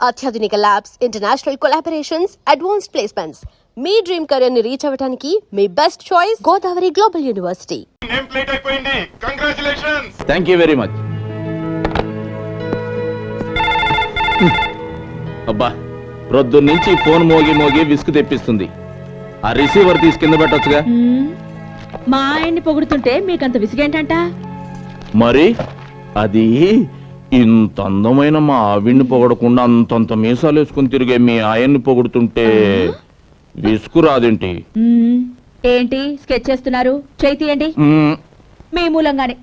అత్యాధునిక labs, international collaborations, advanced placements. మీ dream career ని రీచ్ అవ్వడానికి మీ best choice Godavari global university. Name plate అయిపోయింది. Congratulations. Thank you very much. అబ్బా, ప్రొద్దున్న నుంచి ఫోన్ మోగి మోగి విసుగు తెప్పిస్తుంది. ఆ రిసీవర్ తీసి కింద పెట్టొచ్చుగా. మా ఆయన్ని పొగుడుతుంటే మీకంత విసిగేంటంట? మరి అది ఇంత అందమైన మా ఆవిడ్ని పొగడకుండా అంతంత మీసాలు వేసుకుని తిరిగే మీ ఆయన్ని పొగుడుతుంటే విసుగు రాదేంటి? ఏంటి స్కెచ్ చేస్తున్నారు? చేయి తీయండి. మీ మూలంగానే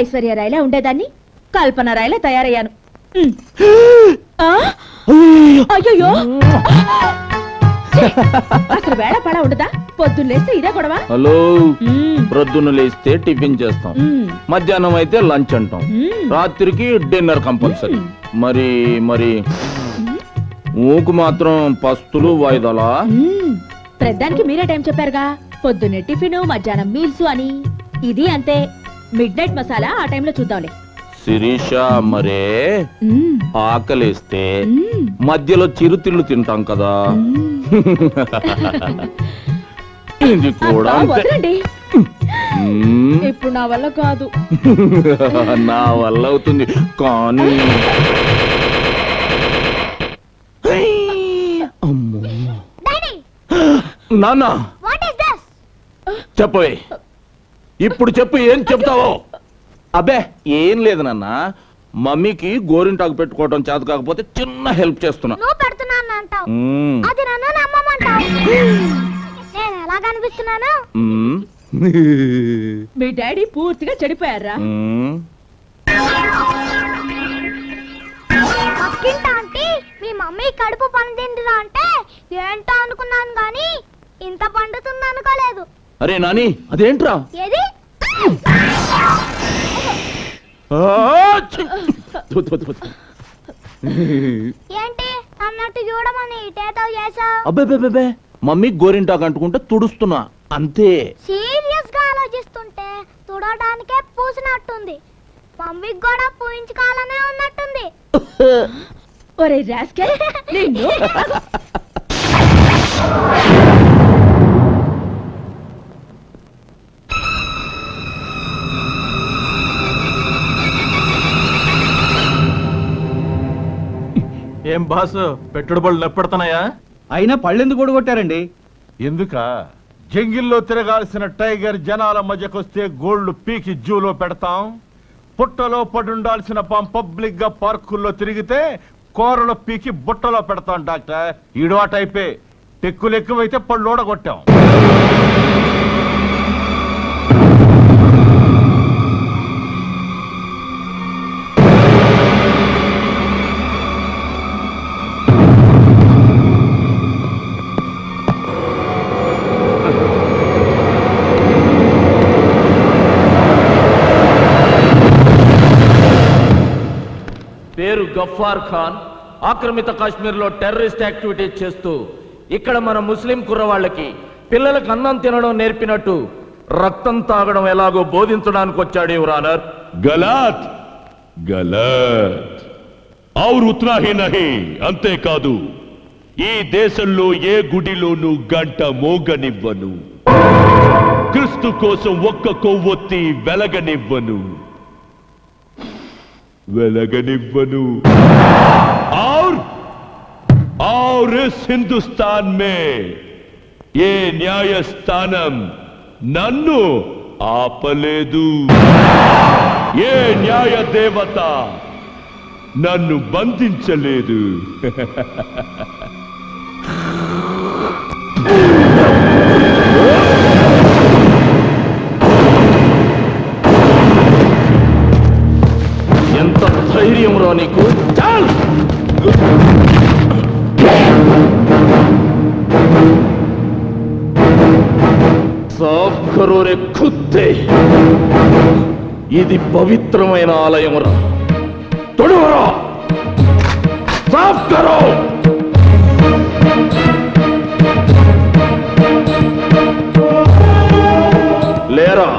ఐశ్వర్య రాయలా ఉండేదాన్ని కల్పన రాయలా తయారయ్యాను. అయ్యో, అసలు వేళ పడా ఉండదా? పొద్దున్న లేస్తే ఇదే గొడవ. హలో, ప్రొద్దున లేస్తే టిఫిన్ చేస్తాం, మధ్యాహ్నం అయితే లంచ్ అంటాం, రాత్రికి డిన్నర్ కంపల్సరీ. మరి మరి ఊకు మాత్రం పస్తులు వాయిదాలా? ప్రద్దానికి మీరే టైం చెప్పారుగా, పొద్దున్నే టిఫిన్, మధ్యాహ్నం మీల్స్ అని. ఇది అంతే, మిడ్ నైట్ మసాలా ఆ టైంలో చూద్దాంలే. శిరీష, మరే ఆకలేస్తే మధ్యలో చిరుతిళ్ళు తింటాం కదా, ఇది కూడా వదలండి. ఇప్పుడు నా వల్ల కాదు. నా వల్ల అవుతుంది కానీ నాన్న చెప్పవే, ఇప్పుడు చెప్పు, ఏం చెప్తావో? అబ్బే ఏం లేదు నాన్న, మమ్మీకి గోరింటాకు పెట్టుకోవడం చేత కాకపోతే చిన్న హెల్ప్ చేస్తున్నా. మీ డాడీ పూర్తిగా చెడిపోయారా? మీ మమ్మీ కడుపు పండిందిరా అంటే ఏంటో అనుకున్నాను గాని ఇంత పండుతుంది అనుకోలేదు. అరే నాని, అదేంట్రా? ఏది ఏంటి అన్నట్టు చూడమని ఇటేతో చేసా? అబ్బే, మమ్మీ గోరింటాకు అంటుకుంటే తుడుస్తున్నా అంతే. సీరియస్ గా ఆలోచిస్తుంటే తుడడానికే పూసినట్టుంది. మమ్మీకి కూడా పూయించుకోవాలనే ఉన్నట్టుంది. ఒరే రాస్కెల్, నిన్ను ఏం బాసు, పెట్టుబడులు నెప్పడుతున్నాయా? అయినా పళ్ళెందుకు కొడగొట్టారండి? ఎందుక? జంగిల్లో తిరగాల్సిన టైగర్ జనాల మధ్యకొస్తే గోల్డ్ పీకి జూలో పెడతాం. పుట్టలో పడుండాల్సిన పబ్లిక్ గా పార్కుల్లో తిరిగితే కూరలో పీకి బుట్టలో పెడతాం. డాక్టర్ ఈడు ఆ టైపే. టెక్కులు ఎక్కువైతే పళ్ళు ఓడగొట్టాం. పేరు గఫార్ ఖాన్. ఆక్రమిత కాశ్మీర్ లో టెర్రరిస్ట్ యాక్టివిటీస్ చేస్తూ ఇక్కడ మన ముస్లిం కుర్రవాళ్ళకి పిల్లలకు అన్నం తినడం నేర్పినట్టు రక్తం తాగడం ఎలాగో బోధించడానికి వచ్చాడు యువర్ ఆనర్. గలత్ గలత్ ఔర్ ఉత్నా హీ నహీ. అంతేకాదు, ఈ దేశంలో ఏ గుడిలోనూ గంట మోగనివ్వను, క్రీస్తు కోసం ఒక్క కొవ్వొత్తి వెలగనివ్వను. और इस हिंदुस्तान में ये न्यायस्थानम नन्नु ఆపలేదు. ఏ న్యాయ దేవత నన్ను బంధించలేదు. ఎంత ధైర్యం రా నీకు? చాల్! సాఫ్ కరో రే ఖుద్దే. ఇది పవిత్రమైన ఆలయం రా. తొడవరా, సాఫ్ కరో. లేరా,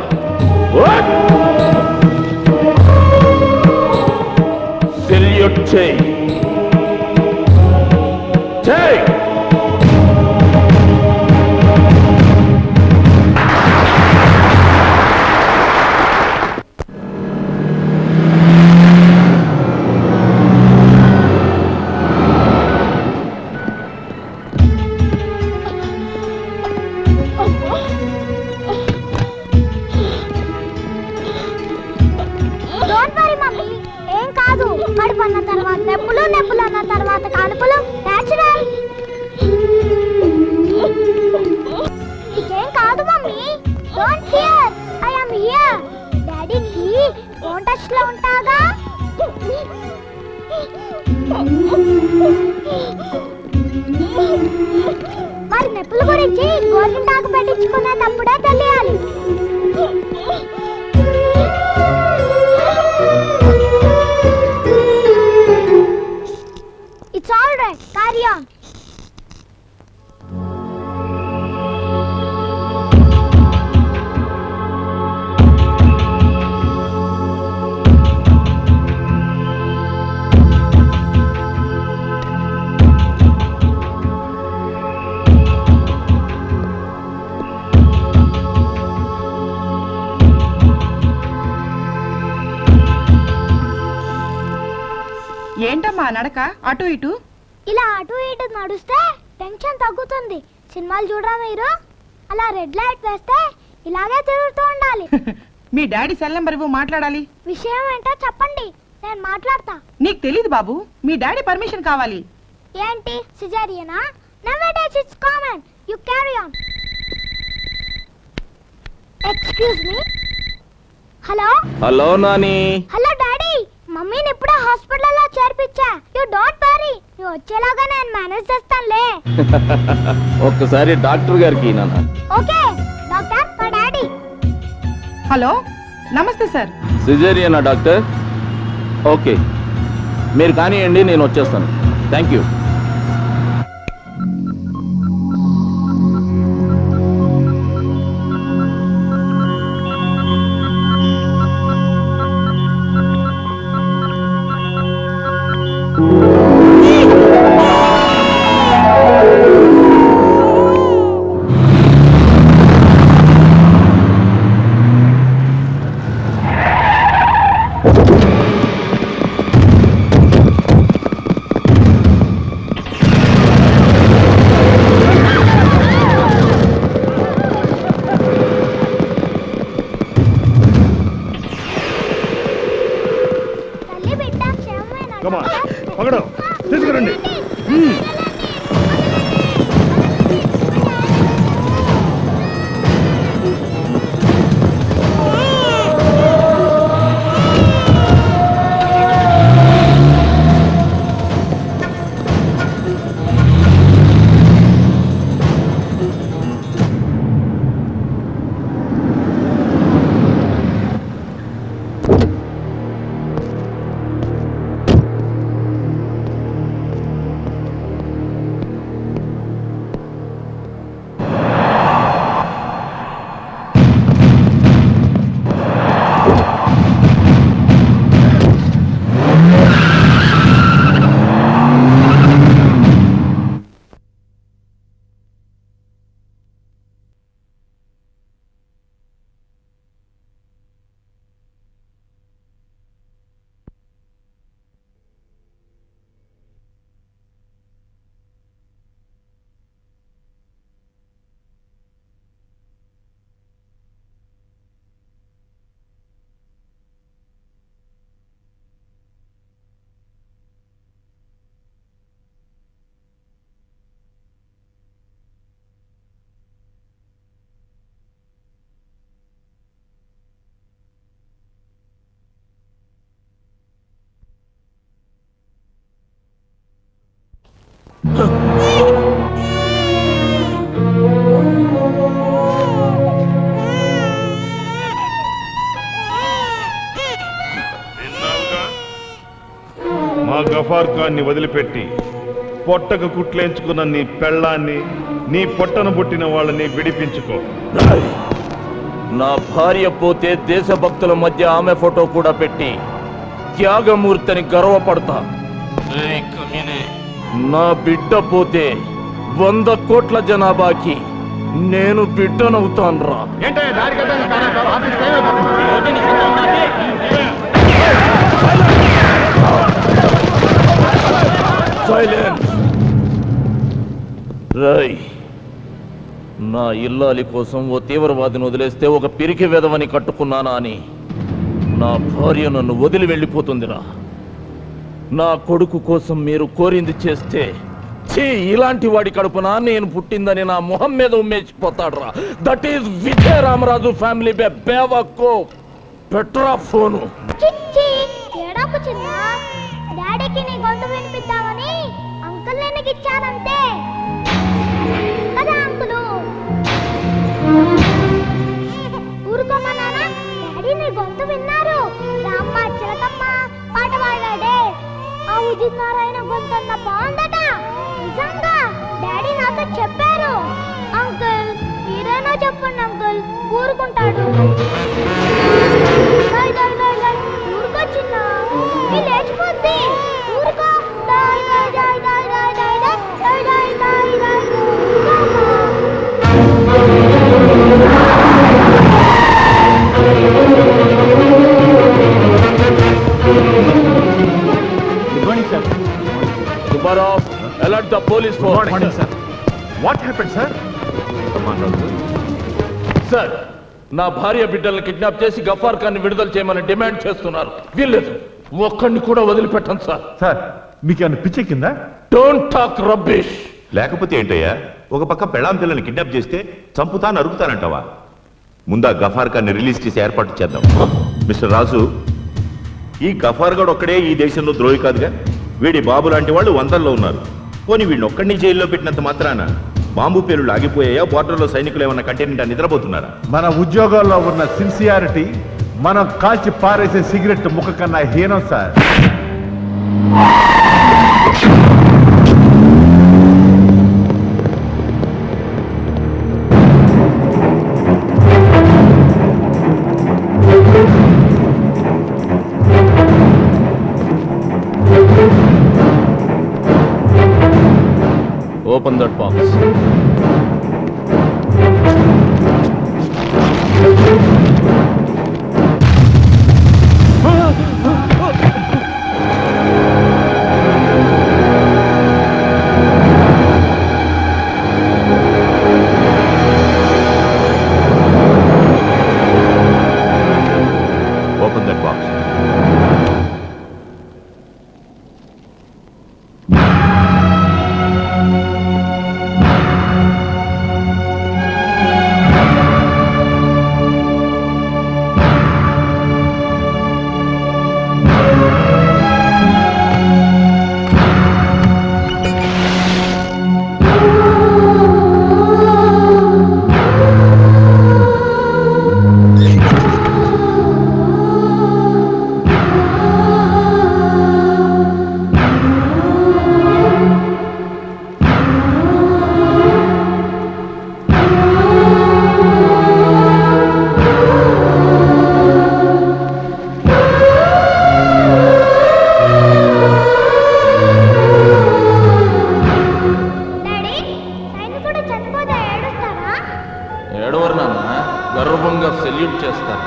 సెల్యూట్ చేయి. గోరింటాకు పెట్టించుకునేటప్పుడే తెలియాలి. It's all right, carry on. ఏంటమ్మా నడక అటు ఇటు? ఇలా అటు ఇటు నడుస్తే టెన్షన్ తగ్గుతుంది. సినిమాలు చూడరా మీరు? అలా రెడ్ లైట్ వేస్తే ఇలాగే తిరుగుతూ ఉండాలి. మీ డాడీ సెల్ నెంబర్ ఇవ్వు, మాట్లాడాలి. విషయం ఏంటో చెప్పండి, నేను మాట్లాడతా. నీకు తెలీదు బాబు, మీ డాడీ పర్మిషన్ కావాలి. ఏంటి సిజేరియనా? Nowadays it's common. You carry on. Excuse me. Hello hello Nani. Hello daddy, మమ్మీని ఇప్పుడే హాస్పిటల్లో చేర్పించా. యు డోంట్ వరీ, నువ్వు వచ్చేలాగా నేను మేనేజ్ చేస్తానులే. ఒక్కసారి డాక్టర్ గారికి నాన్న. ఓకే డాక్టర్, మా డాడీ. హలో, నమస్తే సార్. సిజేరియనా డాక్టర్? ఓకే, మీరు కానివ్వండి, నేను వచ్చేస్తాను. Thank you. తల్లి బిడ్డ క్షేమమేనా? Come on, పగడు, తీసుకురండి. మా గఫార్ ఖాన్ని వదిలిపెట్టి పొట్టకు కుట్లేంచుకున్న నీ పెళ్ళాన్ని, నీ పొట్టను పుట్టిన వాళ్ళని విడిపించుకో. నా భార్య పోతే దేశభక్తుల మధ్య ఆమె ఫోటో కూడా పెట్టి త్యాగమూర్తిని గర్వపడతా. నా బిడ్డ పోతే 100 కోట్ల జనాభాకి నేను బిడ్డనవుతాన్రా. సైలెన్స్. రై, నా ఇల్లాలి కోసం ఓ తీవ్రవాదిని వదిలేస్తే ఒక పిరికి వెధవని కట్టుకున్నానా అని నా భార్య నన్ను వదిలి వెళ్ళిపోతుందిరా. నా కొడుకు కోసం మీరు కోరింది చేస్తే ఇలాంటి వాడి కడుపున నేను పుట్టిందని నా మొహం మీద ఉమ్మేసిపోతాడురా. That is Vijaya Ramaraju family బేవకో. పెట్రా ఫోను. ఏడాకు చిన్న, డాడీకి నీ గొంతు వినిపిద్దామని అంకుల్ నేను ఇచ్చానంతే కదా అంకులు. జగజిత్ నారాయణ గొంతన్న బాగుందట. నిజంగా డాడీ నాతో చెప్పారు. అంకుల్ మీరేనా చెప్పండి అంకుల్, ఊరుకుంటాడు. ఊరుకో చిన్న, మీ లేచిపోద్ది. ఊరుకో. Good morning sir. Subbarao, alert the police force. Good morning, sir. What happened sir? Sir, నా భార్య బిడ్డలను కిడ్నాప్ చేసి గఫార్ ఖాన్ విడుదల చేయమని డిమాండ్ చేస్తున్నారు. వీల్లేదు, ఒక్కడిని కూడా వదిలిపెట్టండి సార్. సార్ మీకేమైనా పిచ్చి కింద? Don't talk rubbish. లేకపోతే ఏంటయ్యా, ఒక పక్క పెళ్ళాం పిల్లల్ని కిడ్నాప్ చేస్తే చంపుతా నరుకుతానంటావా? ముందా గఫార్ ఖాన్ని రిలీజ్ చేసి ఏర్పాటు చేద్దాం. మిస్టర్ రాజు, ఈ గఫార్ గడ్ ఒక్కడే ఈ దేశంలో ద్రోహి కాదుగా. వీడి బాబు లాంటి వాళ్ళు వందల్లో ఉన్నారు. పోనీ వీడిని ఒక్కడిని జైల్లో పెట్టినంత మాత్రాన బాంబు పేలుళ్ళు ఆగిపోయాయా? బార్డర్లో సైనికులు ఏమన్నా కంటైనెంట్ నిద్రపోతున్నారా? మన ఉద్యోగాల్లో ఉన్న సిన్సియారిటీ మనం కాల్చి పారేసే సిగరెట్ ముక్క కన్నా హీనం sir. Open that box. Open that box. ఏడవరు నాన్న, గర్వంగా సెల్యూట్ చేస్తారు.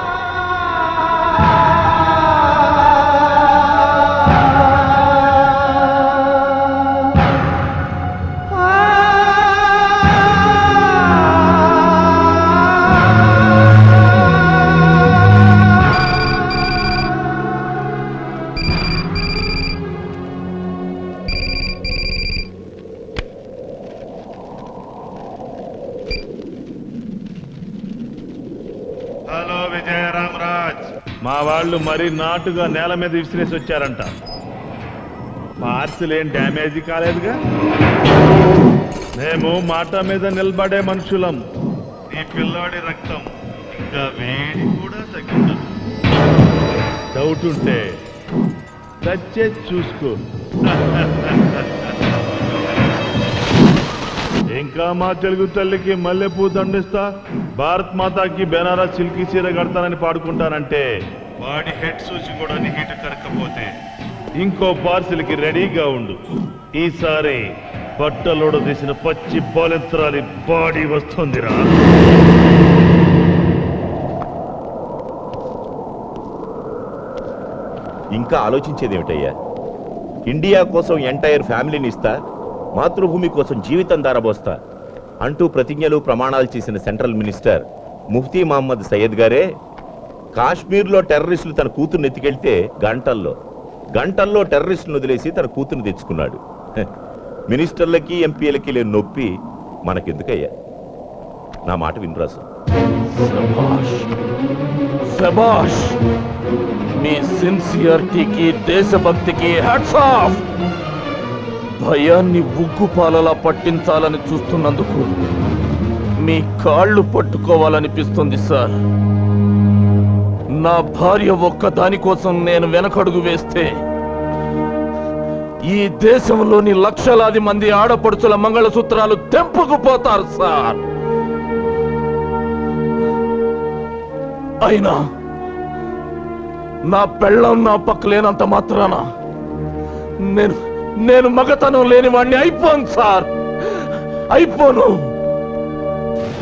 హలో విజయరామరాజ్, మా వాళ్ళు మరీ నాటుగా నేల మీద విసిరేసి వచ్చారంట. పార్సిల్ ఏం డ్యామేజ్ కాలేదుగా? మేము మాట మీద నిలబడే మనుషులం. నీ పిల్లాడి రక్తం ఇంకా వేడి కూడా తగ్గించదు. డౌట్ ఉంటే టచ్ చేసి చూసుకో. ఇంకా మా తెలుగు తల్లికి మల్లెపూ దండిస్తా, భారత్ మాతాకి బెనారస్ సిల్కీ చీర కడతానని పాడుకుంటానంటే వాడి హెడ్ సూచి కూడా హీట్ కరకపోతే ఇంకో పార్సిల్కి రెడీగా ఉండు. ఈసారి బట్టలోడు తీసిన పచ్చి బాలెత్రాలి బాడీ వస్తుందిరా. ఇంకా ఆలోచించేదేమిటయ్యా? ఇండియా కోసం ఎంటైర్ ఫ్యామిలీని ఇస్తా, మాతృభూమి కోసం జీవితం దారబోస్తా అంటూ ప్రతిజ్ఞలు ప్రమాణాలు చేసిన సెంట్రల్ మినిస్టర్ ముఫ్తీ మహమ్మద్ సయ్యద్ గారే కాశ్మీర్లో టెర్రరిస్టులు తన కూతుర్ని ఎత్తుకెళ్తే గంటల్లో టెర్రరిస్టులను వదిలేసి తన కూతుర్ని తెచ్చుకున్నాడు. మినిస్టర్లకి ఎంపీలకి లేని నొప్పి మనకెందుకయ్యా? నా మాట వినరాసు. శభాష్, శభాష్. మీ సిన్సియారిటీకి, దేశభక్తికి హ్యాట్స్ ఆఫ్. భయాన్ని ఉగ్గుపాలలా పట్టించాలని చూస్తున్నందుకు మీ కాళ్ళు పట్టుకోవాలనిపిస్తుంది సార్. నా భార్య ఒక్క దాని కోసం నేను వెనకడుగు వేస్తే ఈ దేశంలోని లక్షలాది మంది ఆడపడుచుల మంగళసూత్రాలు తెంపుకుపోతారు సార్. అయినా నా పెళ్ళం నా పక్కలేనంత మాత్రాన నేను మగతనం లేని వాడిని అయిపోను సార్, అయిపోను.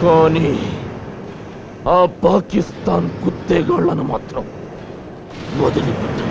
కానీ ఆ పాకిస్తాన్ కుత్తేగాళ్లను మాత్రం వదిలిపెట్టాను.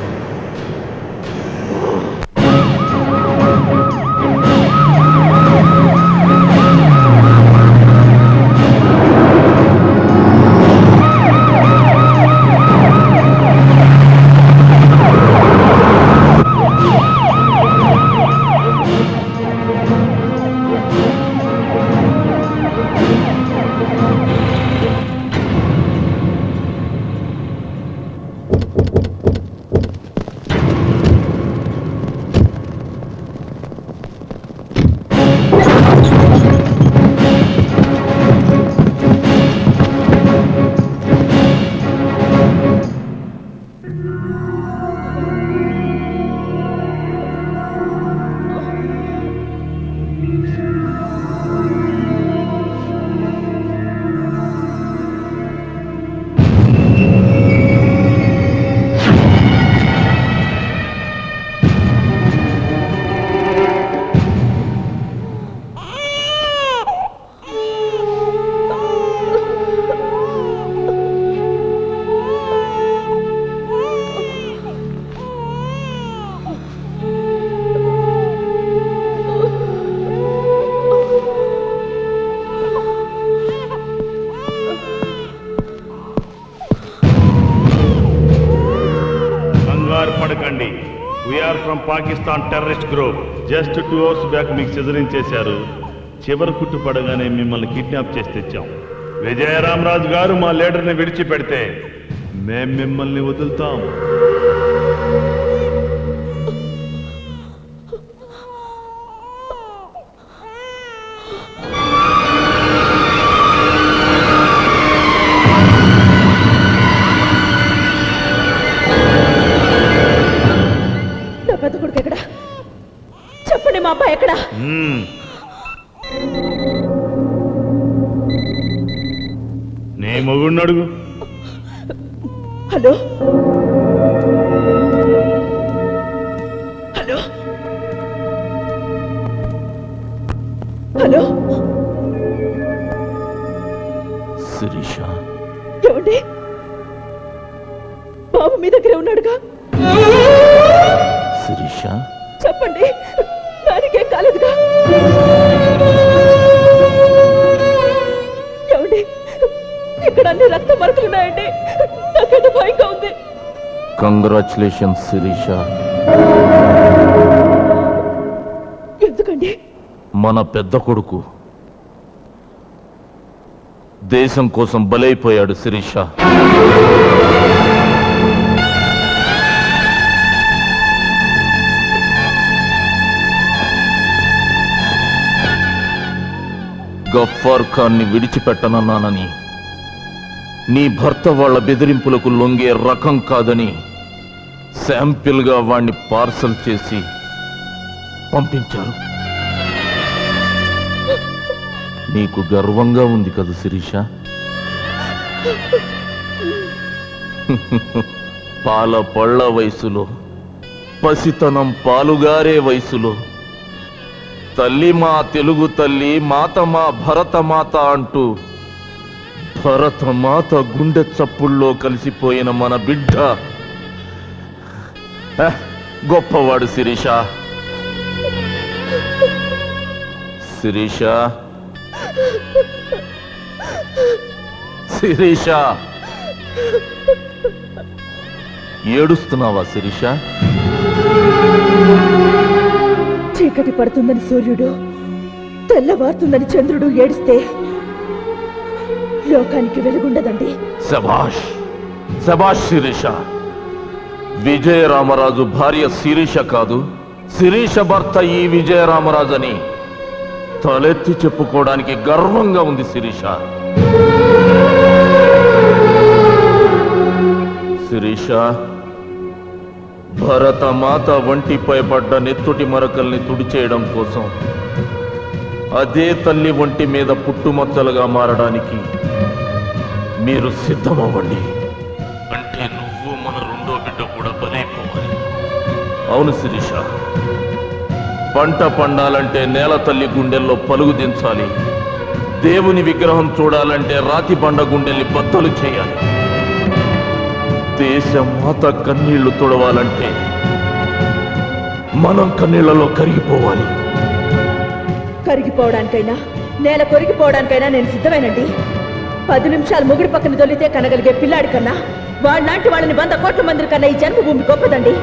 పడకండి. We are from Pakistan terrorist group. Just 2 hours back మీకు సిజరింగ్ చేశారు. చివరి కుట్టు పడగానే మిమ్మల్ని కిడ్నాప్ చేసి తెచ్చాం. విజయరామరాజు గారు మా లీడర్ని విడిచిపెడితే మేం మిమ్మల్ని వదులుతాం. పెద్ద కొడుకు ఎక్కడ? చెప్పండి, మా అబ్బాయి ఎక్కడ? నీ మొగుడిని అడుగు. హలో హలో హలో, శిరీష, ఏమండి? బాబు మీ దగ్గరే ఉన్నాడుగా? శిరీష, చెప్పండి, దానికేం కాలేదుగా? ఏమండి, ఇక్కడ అన్ని రక్త మరకలున్నాయండి. నాకైతే భయంగా ఉంది. కంగ్రాచులేషన్స్ శిరీష. ఎందుకండి? మన పెద్ద కొడుకు దేశం కోసం బలైపోయాడు శిరీష. గఫ్ఫార్ ఖాన్ని విడిచిపెట్టనన్నానని, నీ భర్త వాళ్ళ బెదిరింపులకు లొంగే రకం కాదని శాంపిల్ గా వాణ్ణి పార్సల్ చేసి పంపించారు. నీకు గర్వంగా ఉంది కదా శిరీష? పాల పళ్ళ వయసులో, పసితనం పాలుగారే వయసులో తల్లి మా తెలుగు తల్లి, మాత మా భరతమాత అంటూ భరతమాత గుండె చప్పుల్లో కలిసిపోయిన మన బిడ్డ గొప్పవాడు శిరీష. శిరీష, శిరీష, ఏడుస్తున్నావా శిరీష? చీకటి పడుతుందని సూర్యుడు, తెల్లవారుతుందని చంద్రుడు ఏడిస్తే లోకానికి వెలుగుండదండి. శభాష్, శభాష్ శిరీష. విజయరామరాజు భార్య శిరీష కాదు, శిరీష భర్త ఈ విజయరామరాజు అని తలెత్తి చెప్పుకోవడానికి గర్వంగా ఉంది శిరీష. శిరీష, భరతమాత ఒంటిపై పడ్డ నెత్తుటి మరకల్ని తుడిచేయడం కోసం అదే తల్లి ఒంటి మీద పుట్టుమచ్చలుగా మారడానికి మీరు సిద్ధమవ్వండి. అంటే నువ్వు మన రెండో బిడ్డ కూడా బలైపోవాలి. అవును శిరీష, పంట పండాలంటే నేల తల్లి గుండెల్లో పలుగు దించాలి. దేవుని విగ్రహం చూడాలంటే రాతి బండ గుండెల్ని బద్దలు చేయాలి. దేశమాత కన్నీళ్లు తుడవాలంటే మనం కన్నీళ్లలో కరిగిపోవాలి. కరిగిపోవడానికైనా నేల కొరిగిపోవడానికైనా నేను సిద్ధమేనండి. 10 నిమిషాలు ముగుడు పక్కన దొల్లితే కనగలిగే పిల్లాడి కన్నా వాళ్ళలాంటి వాళ్ళని 100 కోట్ల మంది కన్నా ఈ జన్మభూమి గొప్పదండి.